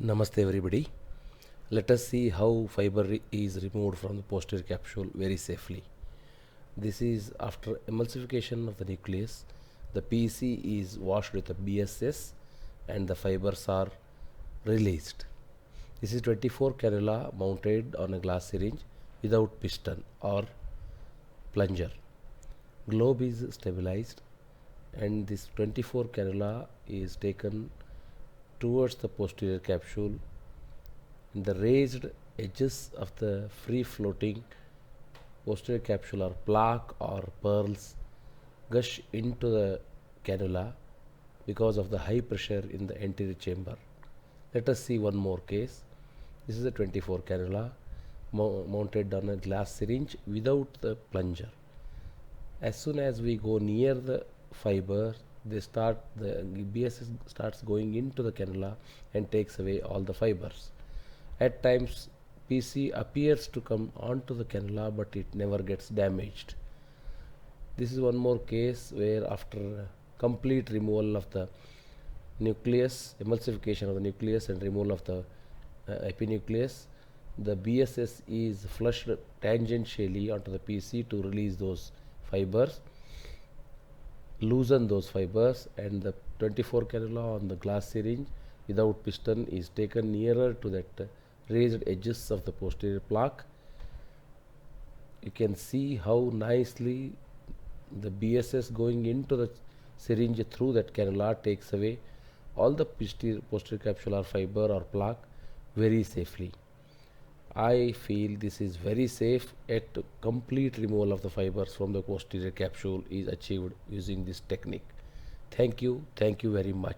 Namaste everybody. Let us see how fiber is removed from the posterior capsule very safely. This is after emulsification of the nucleus. The PC is washed with a BSS and the fibers are released. This is 24 cannula mounted on a glass syringe without piston or plunger. Globe is stabilized and this 24 cannula is taken towards the posterior capsule. The raised edges of the free floating posterior capsular plaque or pearls gush into the cannula because of the high pressure in the anterior chamber. Let us see one more case. This is a 24 cannula mounted on a glass syringe without the plunger. As soon as we go near the fiber, the BSS starts going into the cannula and takes away all the fibers. At times PC appears to come onto the cannula, but it never gets damaged. This is one more case where after complete removal of the nucleus, emulsification of the nucleus and removal of the epinucleus, the BSS is flushed tangentially onto the PC to release those fibers, loosen those fibers, and the 24 cannula on the glass syringe without piston is taken nearer to that raised edges of the posterior plaque. You can see how nicely the BSS going into the syringe through that cannula takes away all the posterior capsular fiber or plaque very safely. I feel this is very safe, at complete removal of the fibers from the posterior capsule is achieved using this technique. Thank you very much.